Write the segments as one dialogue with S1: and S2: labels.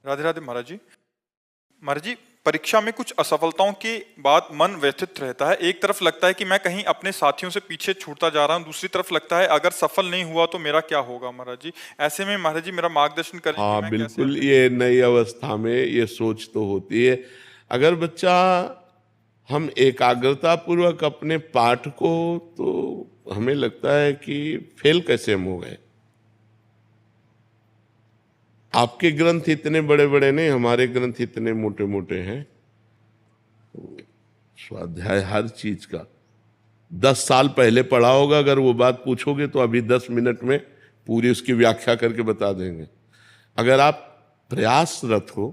S1: राधे राधे महाराज जी। महाराज जी, परीक्षा में कुछ असफलताओं के बाद मन व्यथित रहता है। एक तरफ लगता है कि मैं कहीं अपने साथियों से पीछे छूटता जा रहा हूं, दूसरी तरफ लगता है अगर सफल नहीं हुआ तो मेरा क्या होगा। महाराज जी, ऐसे में महाराज जी मेरा मार्गदर्शन करें कि
S2: हाँ
S1: मैं कैसे
S2: बिल्कुल, ये नई अवस्था में ये सोच तो होती है। अगर बच्चा हम एकाग्रता पूर्वक अपने पाठ को, तो हमें लगता है कि फेल कैसे हम हो गए। आपके ग्रंथ इतने बड़े बड़े नहीं, हमारे ग्रंथ इतने मोटे मोटे हैं। स्वाध्याय हर चीज का 10 साल पहले पढ़ा होगा, अगर वो बात पूछोगे तो अभी 10 मिनट में पूरी उसकी व्याख्या करके बता देंगे। अगर आप प्रयासरत हो,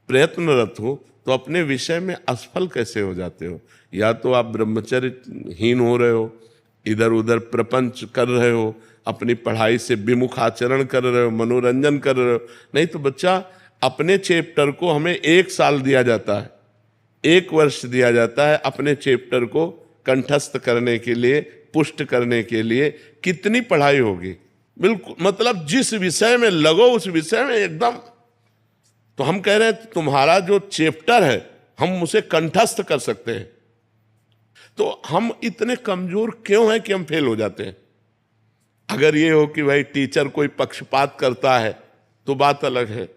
S2: प्रयत्नरत हो, तो अपने विषय में असफल कैसे हो जाते हो। या तो आप ब्रह्मचर्यहीन हो रहे हो, इधर उधर प्रपंच कर रहे हो, अपनी पढ़ाई से विमुख आचरण कर रहे हो, मनोरंजन कर रहे हो। नहीं तो बच्चा, अपने चैप्टर को हमें 1 साल दिया जाता है, 1 वर्ष दिया जाता है अपने चैप्टर को कंठस्थ करने के लिए, पुष्ट करने के लिए। कितनी पढ़ाई होगी। बिल्कुल, मतलब जिस विषय में लगो उस विषय में एकदम। तो हम कह रहे हैं तुम्हारा जो चैप्टर है हम उसे कंठस्थ कर सकते हैं। तो हम इतने कमजोर क्यों हैं कि हम फेल हो जाते हैं। अगर ये हो कि भाई टीचर कोई पक्षपात करता है तो बात अलग है,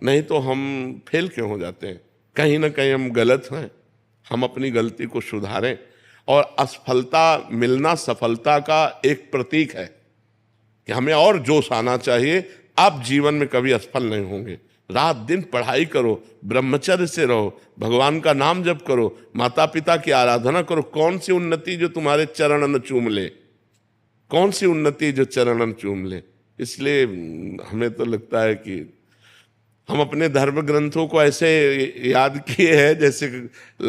S2: नहीं तो हम फेल क्यों हो जाते हैं। कहीं ना कहीं हम गलत हैं। हम अपनी गलती को सुधारें। और असफलता मिलना सफलता का एक प्रतीक है कि हमें और जोश आना चाहिए। आप जीवन में कभी असफल नहीं होंगे। रात दिन पढ़ाई करो, ब्रह्मचर्य से रहो, भगवान का नाम जप करो, माता पिता की आराधना करो। कौन सी उन्नति जो तुम्हारे चरणन चूम ले, कौन सी उन्नति जो चरणन चूम ले। इसलिए हमें तो लगता है कि हम अपने धर्म ग्रंथों को ऐसे याद किए हैं जैसे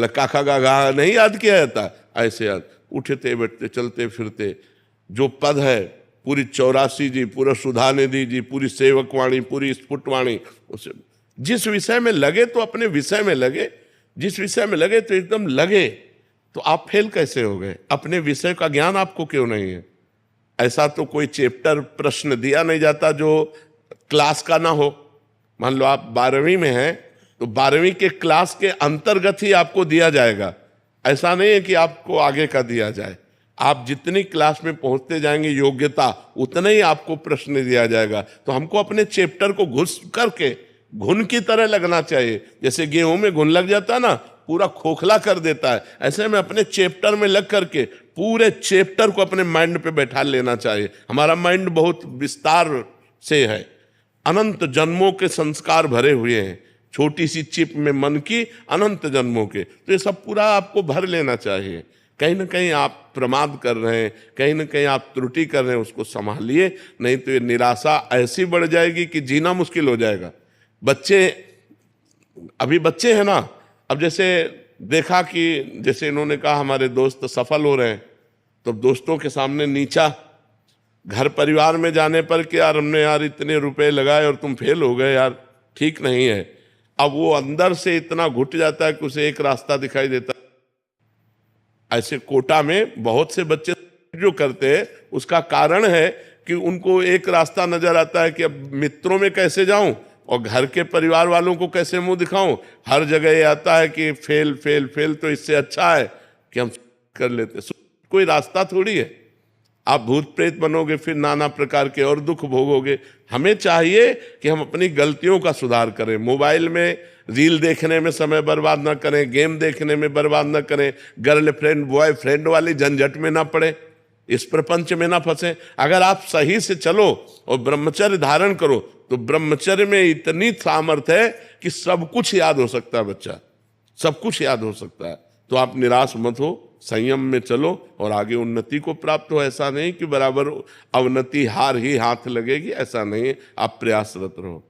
S2: काका गागा नहीं याद किया जाता, ऐसे याद। उठते बैठते चलते फिरते जो पद है, पूरी 84 जी, पूरा सुधा निधि जी, पूरी सेवकवाणी, पूरी स्फुटवाणी, उसे जिस विषय में लगे तो अपने विषय में लगे। जिस विषय में लगे तो एकदम लगे। तो आप फेल कैसे हो गए। अपने विषय का ज्ञान आपको क्यों नहीं है। ऐसा तो कोई चैप्टर प्रश्न दिया नहीं जाता जो क्लास का ना हो। मान लो आप 12वीं में हैं तो 12वीं के क्लास के अंतर्गत ही आपको दिया जाएगा। ऐसा नहीं है कि आपको आगे का दिया जाए। आप जितनी क्लास में पहुंचते जाएंगे योग्यता, उतना ही आपको प्रश्न दिया जाएगा। तो हमको अपने चैप्टर को घुस करके घुन की तरह लगना चाहिए। जैसे गेहूं में घुन लग जाता है ना, पूरा खोखला कर देता है, ऐसे में अपने चैप्टर में लग करके पूरे चैप्टर को अपने माइंड पे बैठा लेना चाहिए। हमारा माइंड बहुत विस्तार से है, अनंत जन्मों के संस्कार भरे हुए हैं। छोटी सी चिप में मन की अनंत जन्मों के, तो ये सब पूरा आपको भर लेना चाहिए। कहीं ना कहीं आप प्रमाद कर रहे हैं, कहीं ना कहीं आप त्रुटि कर रहे हैं, उसको संभालिए। नहीं तो ये निराशा ऐसी बढ़ जाएगी कि जीना मुश्किल हो जाएगा। बच्चे, अभी बच्चे हैं ना, अब जैसे देखा कि जैसे इन्होंने कहा हमारे दोस्त सफल हो रहे हैं, तो दोस्तों के सामने नीचा, घर परिवार में जाने पर कि यार हमने यार इतने रुपए लगाए और तुम फेल हो गए, यार ठीक नहीं है। अब वो अंदर से इतना घुट जाता है कि उसे एक रास्ता दिखाई देता है। ऐसे कोटा में बहुत से बच्चे जो करते हैं, उसका कारण है कि उनको एक रास्ता नजर आता है कि अब मित्रों में कैसे जाऊं और घर के परिवार वालों को कैसे मुंह दिखाऊं। हर जगह ये आता है कि फेल फेल फेल, तो इससे अच्छा है कि हम कर लेते। कोई रास्ता थोड़ी है। आप भूत प्रेत बनोगे, फिर नाना प्रकार के और दुख भोगोगे। हमें चाहिए कि हम अपनी गलतियों का सुधार करें। मोबाइल में रील देखने में समय बर्बाद ना करें, गेम देखने में बर्बाद ना करें, गर्लफ्रेंड बॉयफ्रेंड वाली झंझट में ना पड़े, इस प्रपंच में ना फंसे। अगर आप सही से चलो और ब्रह्मचर्य धारण करो तो ब्रह्मचर्य में इतनी सामर्थ्य है कि सब कुछ याद हो सकता है। बच्चा सब कुछ याद हो सकता है। तो आप निराश मत हो, संयम में चलो और आगे उन्नति को प्राप्त हो। ऐसा नहीं कि बराबर अवनति हार ही हाथ लगेगी, ऐसा नहीं है। आप प्रयासरत रहो।